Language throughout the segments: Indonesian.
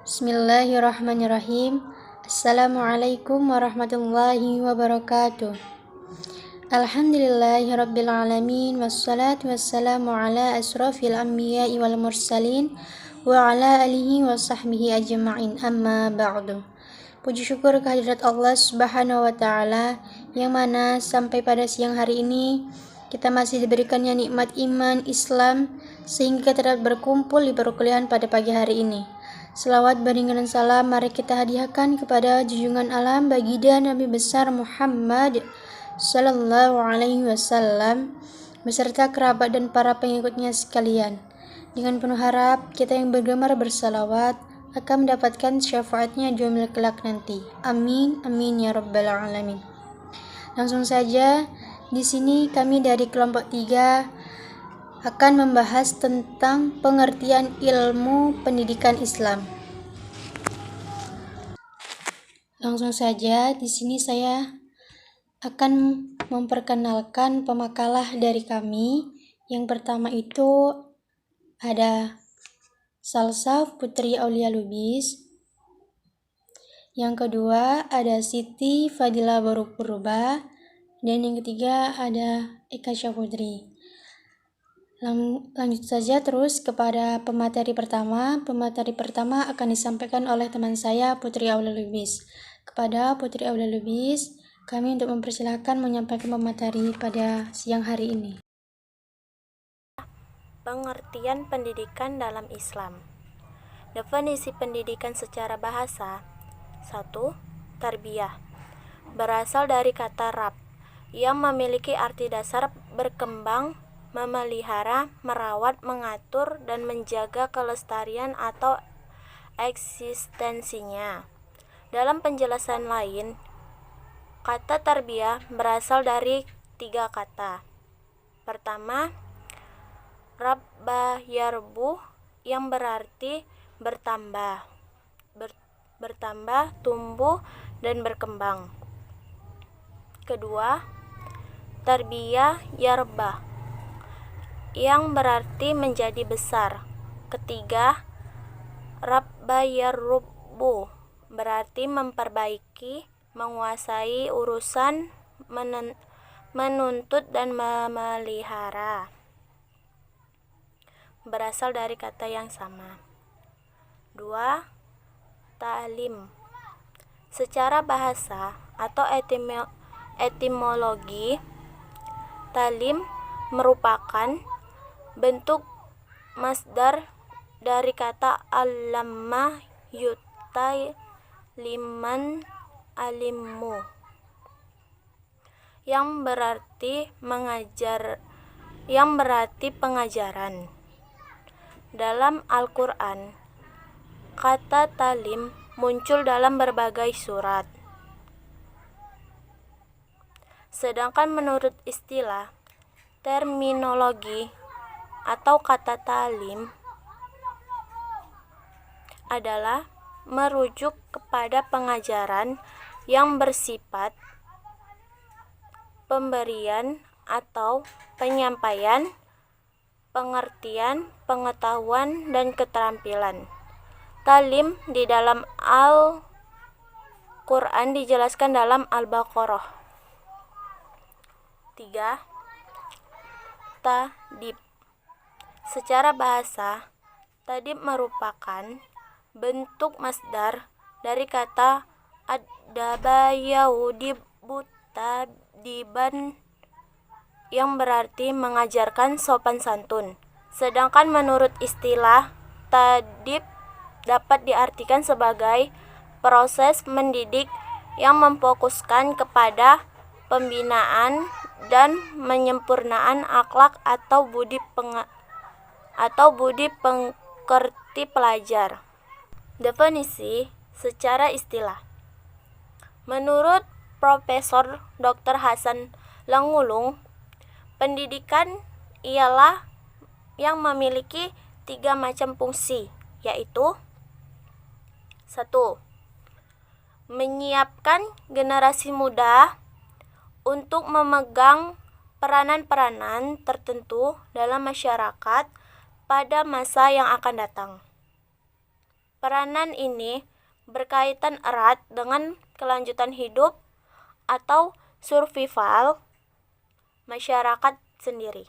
Bismillahirrahmanirrahim. Assalamualaikum warahmatullahi wabarakatuh. Alhamdulillahirabbil alamin wassalatu wassalamu ala asrofil anbiya'i wal mursalin wa ala alihi wa sahbihi ajma'in, amma ba'du. Puji syukur kehadirat Allah Subhanahu wa taala yang mana sampai pada siang hari ini kita masih diberikannya nikmat iman Islam sehingga kita dapat berkumpul di perkuliahan pada pagi hari ini. Selawat beriringan salam mari kita hadiahkan kepada junjungan alam baginda Nabi besar Muhammad sallallahu alaihi wasallam beserta kerabat dan para pengikutnya sekalian. Dengan penuh harap kita yang bergemar bersalawat akan mendapatkan syafaatnya di yaumil kelak nanti. Amin amin ya rabbal alamin. Langsung saja, di sini kami dari kelompok 3 akan membahas tentang pengertian ilmu pendidikan Islam. Langsung saja, di sini saya akan memperkenalkan pemakalah dari kami. Yang pertama itu ada Salsa Putri Aulia Lubis. Yang kedua ada Siti Fadila Purba. Dan yang ketiga ada Eka Syafudri. Lanjut saja terus kepada pemateri pertama. Pemateri pertama akan disampaikan oleh teman saya Putri Aulia Lubis. Kepada Putri Aulia Lubis, kami untuk mempersilahkan menyampaikan pemateri pada siang hari ini. Pengertian pendidikan dalam Islam. Definisi pendidikan secara bahasa. 1. Tarbiyah. Berasal dari kata rab yang memiliki arti dasar berkembang, memelihara, merawat, mengatur, dan menjaga kelestarian atau eksistensinya. Dalam penjelasan lain, kata tarbiyah berasal dari 3 kata. Pertama, rabba yarbu yang berarti bertambah, tumbuh, dan berkembang. Kedua, tarbiyah yarbah yang berarti menjadi besar. Ketiga, rabba yarubbu berarti memperbaiki, menguasai urusan, menuntut dan memelihara. Berasal dari kata yang sama. 2. Ta'lim. Secara bahasa atau etimologi, ta'lim merupakan bentuk masdar dari kata allamma yutai liman alimmu yang berarti pengajaran. Dalam Al-Quran, kata ta'lim muncul dalam berbagai surat. Sedangkan menurut istilah terminologi atau kata ta'lim adalah merujuk kepada pengajaran yang bersifat pemberian atau penyampaian pengertian, pengetahuan, dan keterampilan. Ta'lim di dalam Al-Quran dijelaskan dalam Al-Baqarah 3. Ta'dib. Secara bahasa, ta'dib merupakan bentuk masdar dari kata adaba yaudibu ta'diban yang berarti mengajarkan sopan santun. Sedangkan menurut istilah, ta'dib dapat diartikan sebagai proses mendidik yang memfokuskan kepada pembinaan dan penyempurnaan akhlak atau budi pekerti pelajar. Definisi secara istilah. Menurut Profesor Dr. Hasan Langulung, pendidikan ialah yang memiliki 3 macam fungsi, yaitu 1. Menyiapkan generasi muda untuk memegang peranan-peranan tertentu dalam masyarakat pada masa yang akan datang. Peranan ini berkaitan erat dengan kelanjutan hidup atau survival masyarakat sendiri.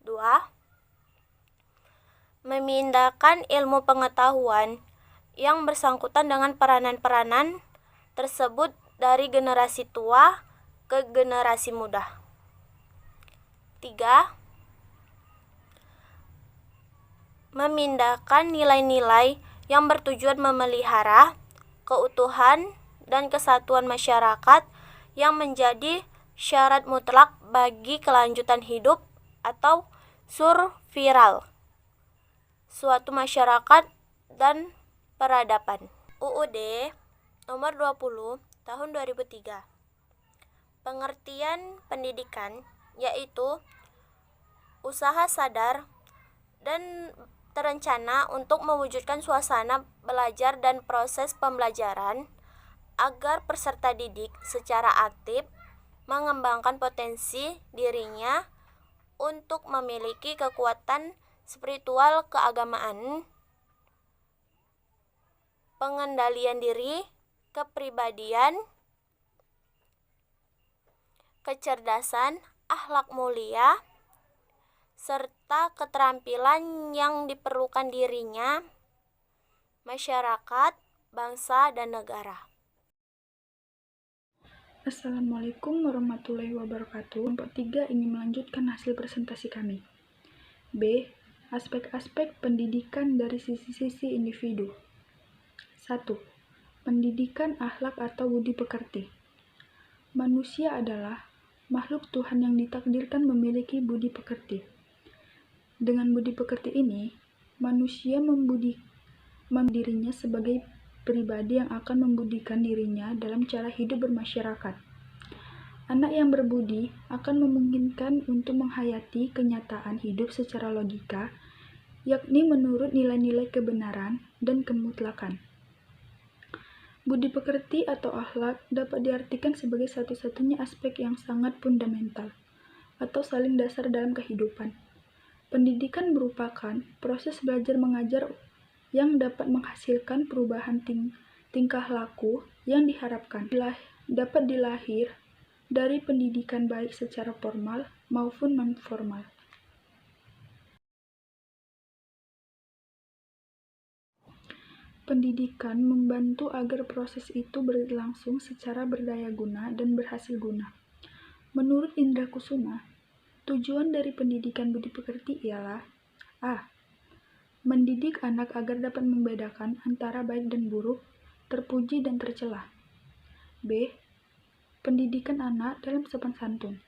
2. Memindahkan ilmu pengetahuan yang bersangkutan dengan peranan-peranan tersebut dari generasi tua ke generasi muda. 3. Memindahkan nilai-nilai yang bertujuan memelihara keutuhan dan kesatuan masyarakat yang menjadi syarat mutlak bagi kelanjutan hidup atau survival suatu masyarakat dan peradaban. UUD nomor 20 tahun 2003. Pengertian pendidikan yaitu usaha sadar dan terencana untuk mewujudkan suasana belajar dan proses pembelajaran agar peserta didik secara aktif mengembangkan potensi dirinya untuk memiliki kekuatan spiritual keagamaan, pengendalian diri, kepribadian, kecerdasan, akhlak mulia, serta keterampilan yang diperlukan dirinya, masyarakat, bangsa, dan negara. Assalamualaikum warahmatullahi wabarakatuh. Kelompok 3 ingin melanjutkan hasil presentasi kami. B. Aspek-aspek pendidikan dari sisi-sisi individu. 1. Pendidikan akhlak atau budi pekerti. Manusia adalah makhluk Tuhan yang ditakdirkan memiliki budi pekerti. Dengan budi pekerti ini, manusia dirinya sebagai pribadi yang akan membudikan dirinya dalam cara hidup bermasyarakat. Anak yang berbudi akan memungkinkan untuk menghayati kenyataan hidup secara logika, yakni menurut nilai-nilai kebenaran dan kemutlakan. Budi pekerti atau akhlak dapat diartikan sebagai satu-satunya aspek yang sangat fundamental atau saling dasar dalam kehidupan. Pendidikan merupakan proses belajar mengajar yang dapat menghasilkan perubahan tingkah laku yang diharapkan. Dapat dilahir dari pendidikan baik secara formal maupun non-formal. Pendidikan membantu agar proses itu berlangsung secara berdaya guna dan berhasil guna. Menurut Indra Kusuma, tujuan dari pendidikan budi pekerti ialah A. Mendidik anak agar dapat membedakan antara baik dan buruk, terpuji dan tercela. B. Pendidikan anak dalam sopan santun.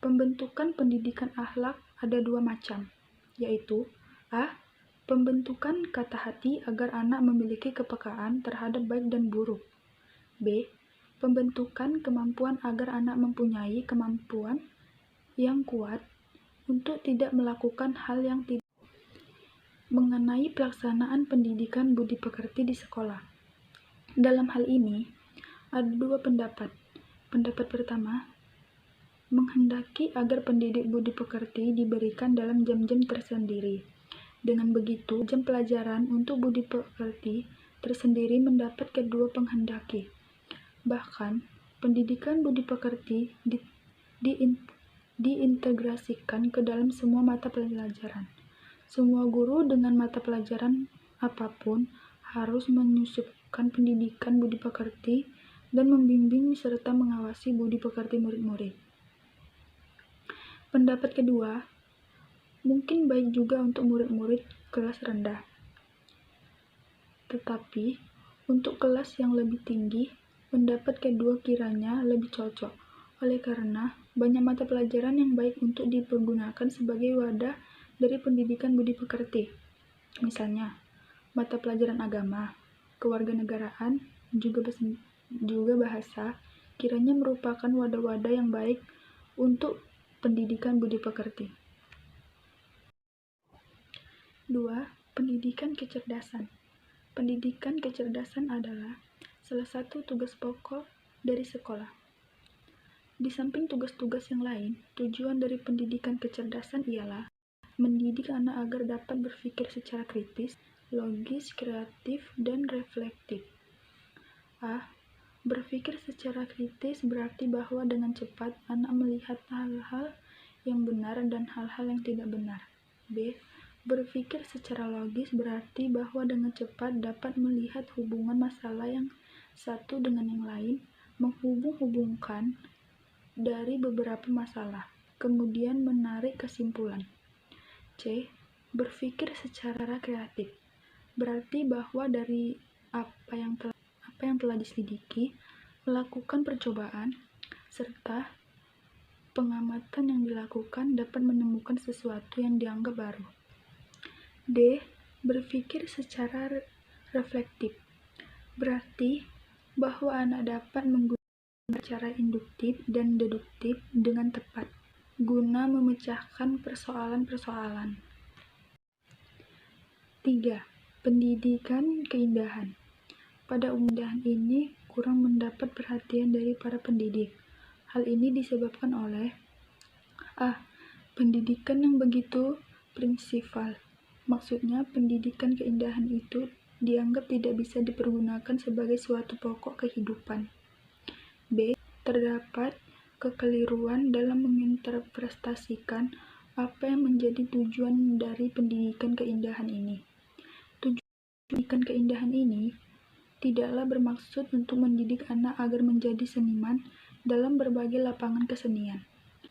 Pembentukan pendidikan akhlak ada dua macam, yaitu A. Pembentukan kata hati agar anak memiliki kepekaan terhadap baik dan buruk. B. Pembentukan kemampuan agar anak mempunyai kemampuan yang kuat untuk tidak melakukan hal yang tidak. Mengenai pelaksanaan pendidikan budi pekerti di sekolah. Dalam hal ini, ada dua pendapat. Pendapat pertama, menghendaki agar pendidik budi pekerti diberikan dalam jam-jam tersendiri. Dengan begitu, jam pelajaran untuk budi pekerti tersendiri mendapat kedua penghendaki. Bahkan, pendidikan budi pekerti diintegrasikan ke dalam semua mata pelajaran. Semua guru dengan mata pelajaran apapun harus menyusupkan pendidikan budi pekerti dan membimbing serta mengawasi budi pekerti murid-murid. Pendapat kedua, mungkin baik juga untuk murid-murid kelas rendah. Tetapi, untuk kelas yang lebih tinggi, pendapat kedua kiranya lebih cocok, oleh karena banyak mata pelajaran yang baik untuk dipergunakan sebagai wadah dari pendidikan budi pekerti. Misalnya, mata pelajaran agama, kewarganegaraan, juga bahasa, kiranya merupakan wadah-wadah yang baik untuk pendidikan budi pekerti. 2. Pendidikan kecerdasan. Pendidikan kecerdasan adalah salah satu tugas pokok dari sekolah. Di samping tugas-tugas yang lain, tujuan dari pendidikan kecerdasan ialah mendidik anak agar dapat berpikir secara kritis, logis, kreatif, dan reflektif. A. Berpikir secara kritis berarti bahwa dengan cepat anak melihat hal-hal yang benar dan hal-hal yang tidak benar. B. Berpikir secara logis berarti bahwa dengan cepat dapat melihat hubungan masalah yang satu dengan yang lain, menghubung-hubungkan dari beberapa masalah, kemudian menarik kesimpulan. C. Berpikir secara kreatif berarti bahwa dari apa yang telah diselidiki, melakukan percobaan, serta pengamatan yang dilakukan dapat menemukan sesuatu yang dianggap baru. D. Berpikir secara reflektif berarti bahwa anak dapat menggunakan cara induktif dan deduktif dengan tepat guna memecahkan persoalan-persoalan. 3. Pendidikan keindahan. Pada umumnya ini kurang mendapat perhatian dari para pendidik. Hal ini disebabkan oleh A. Pendidikan yang begitu prinsipal. Maksudnya, pendidikan keindahan itu dianggap tidak bisa dipergunakan sebagai suatu pokok kehidupan. B. Terdapat kekeliruan dalam menginterpretasikan apa yang menjadi tujuan dari pendidikan keindahan ini. Tujuan pendidikan keindahan ini tidaklah bermaksud untuk mendidik anak agar menjadi seniman dalam berbagai lapangan kesenian,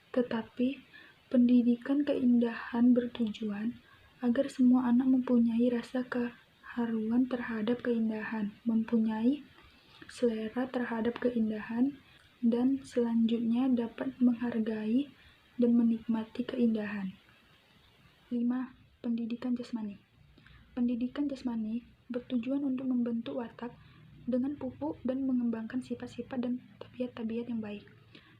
tetapi pendidikan keindahan bertujuan agar semua anak mempunyai rasa keharuan terhadap keindahan, mempunyai selera terhadap keindahan, dan selanjutnya dapat menghargai dan menikmati keindahan. 5. Pendidikan jasmani. Pendidikan jasmani bertujuan untuk membentuk watak dengan pupuk dan mengembangkan sifat-sifat dan tabiat-tabiat yang baik.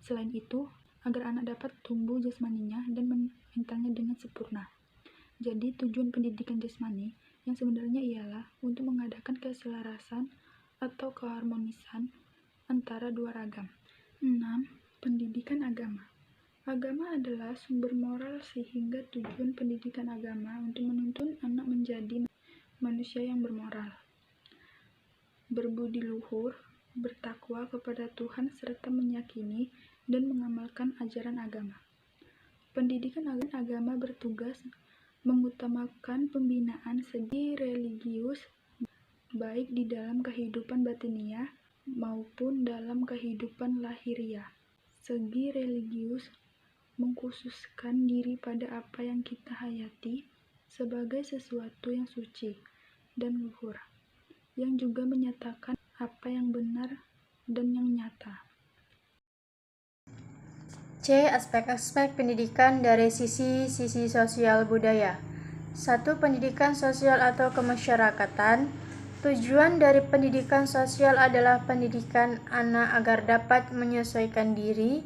Selain itu, agar anak dapat tumbuh jasmaninya dan mentalnya dengan sempurna. Jadi, tujuan pendidikan jasmani yang sebenarnya ialah untuk mengadakan keselarasan atau keharmonisan antara dua ragam. 6. Pendidikan agama. Agama adalah sumber moral sehingga tujuan pendidikan agama untuk menuntun anak menjadi manusia yang bermoral, berbudi luhur, bertakwa kepada Tuhan serta meyakini dan mengamalkan ajaran agama. Pendidikan agama bertugas mengutamakan pembinaan segi religius baik di dalam kehidupan batiniah maupun dalam kehidupan lahiriah. Segi religius mengkhususkan diri pada apa yang kita hayati sebagai sesuatu yang suci dan luhur, yang juga menyatakan apa yang benar dan yang nyata. C. Aspek-aspek pendidikan dari sisi sosial budaya. 1. Pendidikan sosial atau kemasyarakatan. Tujuan dari pendidikan sosial adalah pendidikan anak agar dapat menyesuaikan diri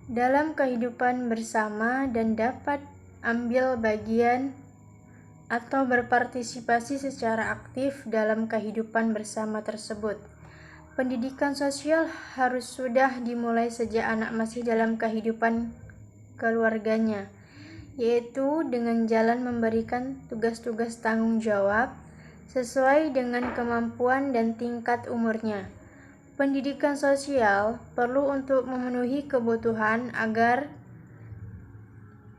dalam kehidupan bersama dan dapat ambil bagian atau berpartisipasi secara aktif dalam kehidupan bersama tersebut. Pendidikan sosial harus sudah dimulai sejak anak masih dalam kehidupan keluarganya, yaitu dengan jalan memberikan tugas-tugas tanggung jawab sesuai dengan kemampuan dan tingkat umurnya. Pendidikan sosial perlu untuk memenuhi kebutuhan agar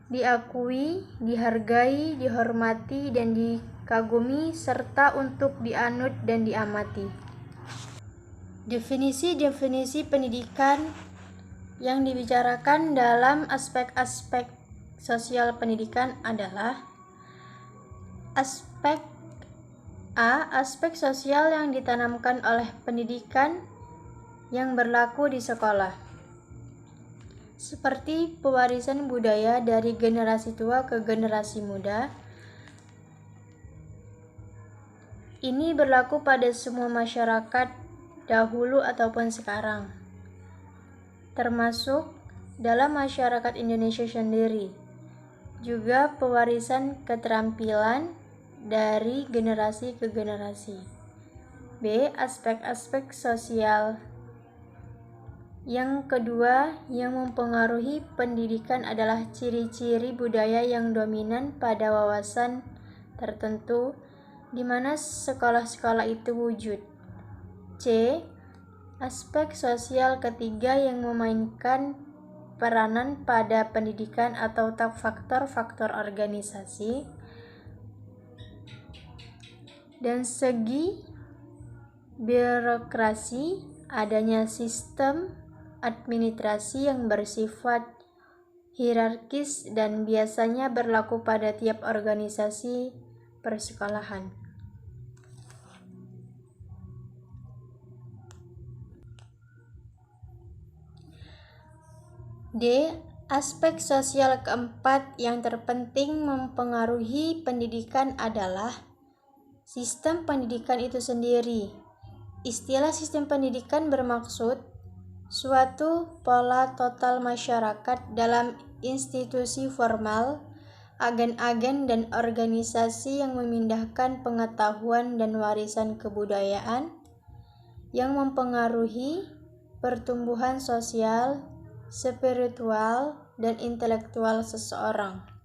diakui, dihargai, dihormati, dan dikagumi, serta untuk dianut dan diamati. Definisi-definisi pendidikan yang dibicarakan dalam aspek-aspek sosial pendidikan adalah aspek A. Aspek sosial yang ditanamkan oleh pendidikan yang berlaku di sekolah, seperti pewarisan budaya dari generasi tua ke generasi muda. Ini berlaku pada semua masyarakat dahulu ataupun sekarang, termasuk dalam masyarakat Indonesia sendiri. Juga pewarisan keterampilan dari generasi ke generasi. B. Aspek-aspek sosial yang kedua yang mempengaruhi pendidikan adalah ciri-ciri budaya yang dominan pada wawasan tertentu di mana sekolah-sekolah itu wujud. C. Aspek sosial ketiga yang memainkan peranan pada pendidikan atau faktor-faktor organisasi. Dan segi birokrasi, adanya sistem administrasi yang bersifat hierarkis dan biasanya berlaku pada tiap organisasi persekolahan. D. Aspek sosial keempat yang terpenting mempengaruhi pendidikan adalah sistem pendidikan itu sendiri. Istilah sistem pendidikan bermaksud suatu pola total masyarakat dalam institusi formal, agen-agen dan organisasi yang memindahkan pengetahuan dan warisan kebudayaan yang mempengaruhi pertumbuhan sosial, spiritual, dan intelektual seseorang.